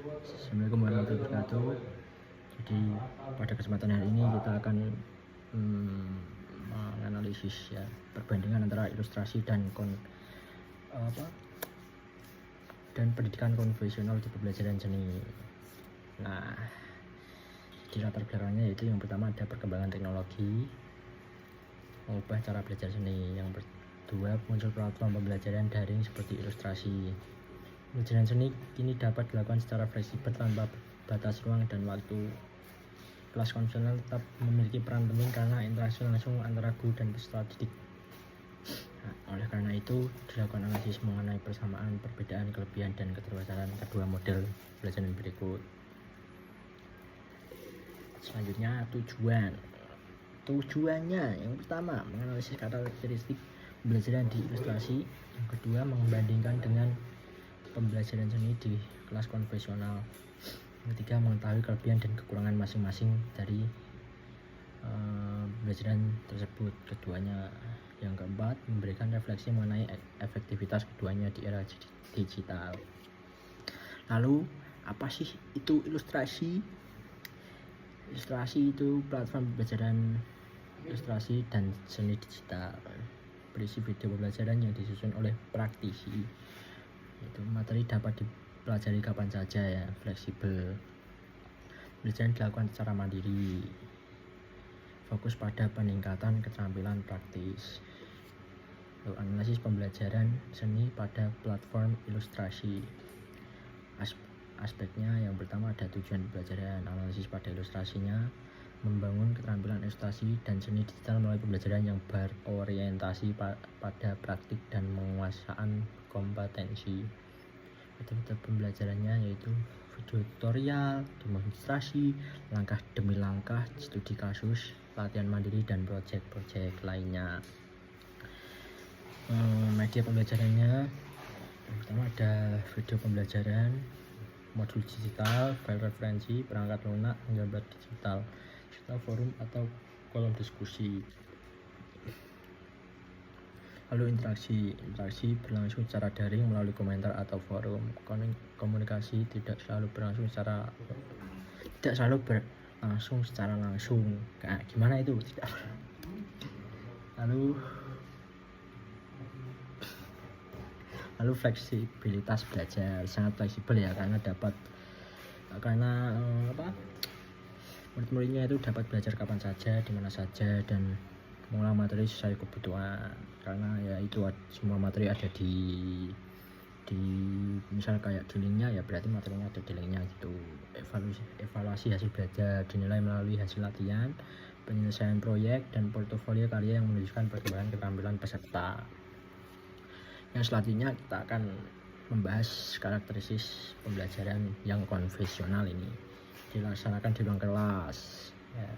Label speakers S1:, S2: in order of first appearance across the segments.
S1: Assalamualaikum warahmatullahi wabarakatuh. Jadi pada kesempatan hari ini kita akan menganalisis ya perbandingan antara ilustrasi dan pendidikan konvensional di pembelajaran seni. Nah, di latar belakangnya yaitu yang pertama ada perkembangan teknologi mengubah cara belajar seni. Yang kedua, muncul platform pembelajaran daring seperti ilustrasi. Pembelajaran seni kini dapat dilakukan secara fleksibel tanpa batas ruang dan waktu. Kelas konvensional tetap memiliki peran penting karena interaksi langsung antara guru dan peserta didik. Nah, oleh karena itu, dilakukan analisis mengenai persamaan, perbedaan, kelebihan, dan keterbatasan kedua model pembelajaran berikut. Selanjutnya, tujuannya yang pertama menganalisis karakteristik pembelajaran di ilustrasi, yang kedua membandingkan dengan pembelajaran seni di kelas konvensional, yang ketiga mengetahui kelebihan dan kekurangan masing-masing dari pembelajaran tersebut keduanya, yang keempat memberikan refleksi mengenai efektivitas keduanya di era digital. Lalu apa sih itu ilustrasi? Ilustrasi itu platform pembelajaran ilustrasi dan seni digital, berisi video pembelajaran yang disusun oleh praktisi. Itu materi dapat dipelajari kapan saja ya, fleksibel. Pembelajaran dilakukan secara mandiri, fokus pada peningkatan keterampilan praktis. Lalu analisis pembelajaran seni pada platform ilustrasi. Aspeknya yang pertama ada tujuan pembelajaran, analisis pada ilustrasinya, membangun keterampilan ilustrasi dan seni digital melalui pembelajaran yang berorientasi pada praktik dan penguasaan kompetensi. Metode pembelajarannya yaitu video tutorial, demonstrasi, langkah demi langkah, studi kasus, latihan mandiri, dan proyek-proyek lainnya. Media pembelajarannya yang pertama ada video pembelajaran, modul digital, file referensi, perangkat lunak, gambar digital, forum atau kolom diskusi. Lalu interaksi berlangsung secara daring melalui komentar atau forum. Komunikasi tidak selalu berlangsung secara langsung. Nah, gimana itu? Lalu fleksibilitas belajar, sangat fleksibel ya, karena murid-muridnya itu dapat belajar kapan saja, di mana saja, dan mengulang materi sesuai kebutuhan. Karena ya itu semua materi ada di misal kayak di linknya ya, berarti materinya ada di linknya gitu. Evaluasi hasil belajar dinilai melalui hasil latihan, penyelesaian proyek, dan portofolio karya yang menunjukkan perkembangan keterampilan peserta. Yang selanjutnya kita akan membahas karakteristik pembelajaran yang konvensional. Ini dilaksanakan di ruang kelas ya.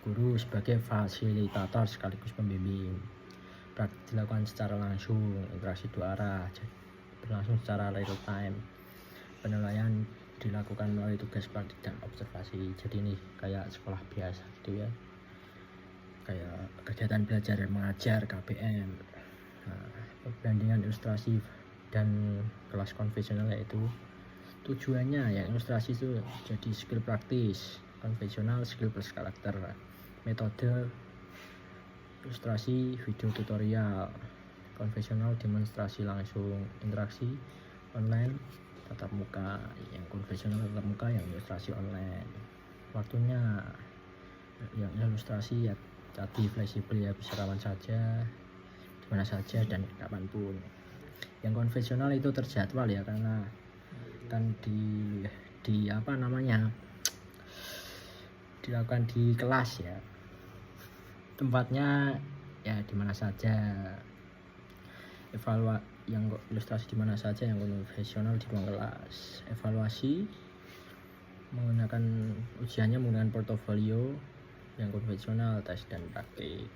S1: Guru sebagai fasilitator sekaligus pembimbing. Praktik dilakukan secara langsung, interaksi dua arah, berlangsung secara real time. Penilaian dilakukan melalui tugas praktik dan observasi. Jadi ini kayak sekolah biasa gitu ya, kayak kegiatan belajar mengajar KBM. Perbandingan ilustrasi dan kelas konvensional yaitu tujuannya ya, ilustrasi itu jadi skill praktis, konvensional skill plus karakter. Metode ilustrasi video tutorial, konvensional demonstrasi langsung, interaksi online tatap muka, yang konvensional tatap muka, yang ilustrasi online. Waktunya yang ilustrasi ya tadi fleksibel ya, bisa kapan saja, dimana saja, dan kapanpun. Yang konvensional itu terjadwal ya, karena kan dilakukan di kelas ya, tempatnya ya dimana saja. Yang ilustrasi dimana saja, yang konvensional di ruang kelas. Evaluasi menggunakan ujiannya menggunakan portofolio, yang konvensional tes dan praktik.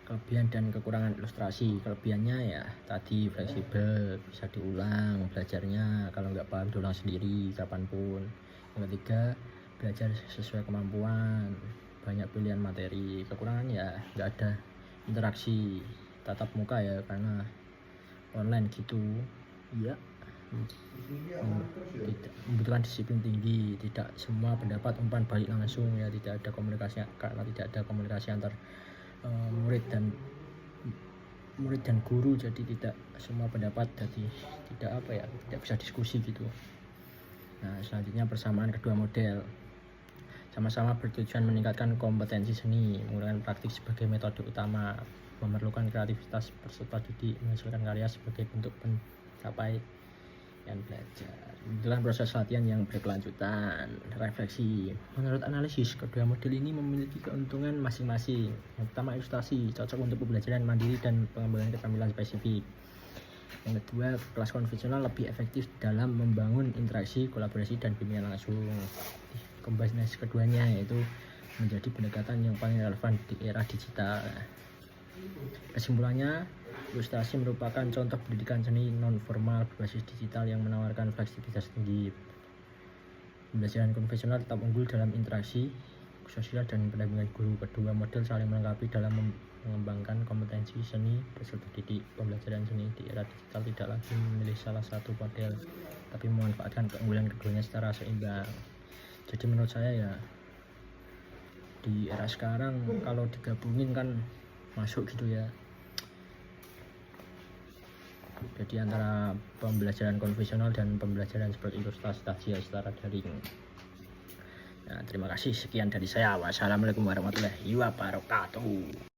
S1: Kelebihan dan kekurangan ilustrasi. Kelebihannya ya tadi fleksibel, bisa diulang belajarnya, kalau nggak paham diulang sendiri kapanpun. Yang ketiga, belajar sesuai kemampuan, banyak pilihan materi. Kekurangan ya nggak ada interaksi tatap muka ya, karena online gitu ya. tidak membutuhkan disiplin tinggi, tidak semua pendapat umpan balik langsung ya, tidak ada komunikasi, karena tidak ada komunikasi antar murid dan guru, jadi tidak semua pendapat jadi tidak bisa diskusi gitu. Nah, selanjutnya persamaan kedua model. Sama-sama bertujuan meningkatkan kompetensi seni, menggunakan praktik sebagai metode utama, memerlukan kreativitas peserta didik, menghasilkan karya sebagai bentuk pencapaian belajar. Dalam proses latihan yang berkelanjutan, refleksi. Menurut analisis, kedua model ini memiliki keuntungan masing-masing. Yang pertama, ilustrasi, cocok untuk pembelajaran mandiri dan pengembangan keterampilan spesifik. Yang kedua, kelas konvensional lebih efektif dalam membangun interaksi, kolaborasi, dan bimbingan langsung. Kombinasi keduanya yaitu menjadi pendekatan yang paling relevan di era digital. Kesimpulannya, ilustrasi merupakan contoh pendidikan seni non-formal berbasis digital yang menawarkan fleksibilitas tinggi. Pembelajaran konvensional tetap unggul dalam interaksi sosial dan pendampingan guru. Kedua model saling melengkapi dalam mengembangkan kompetensi seni peserta didik. Pembelajaran seni di era digital tidak lagi memilih salah satu model, tapi memanfaatkan keunggulan keduanya secara seimbang. Jadi menurut saya ya, di era sekarang kalau digabungin kan masuk gitu ya. Jadi antara pembelajaran konvensional dan pembelajaran seperti ilustrasi tadi secara daring. Nah, terima kasih, sekian dari saya. Wassalamualaikum warahmatullahi wabarakatuh.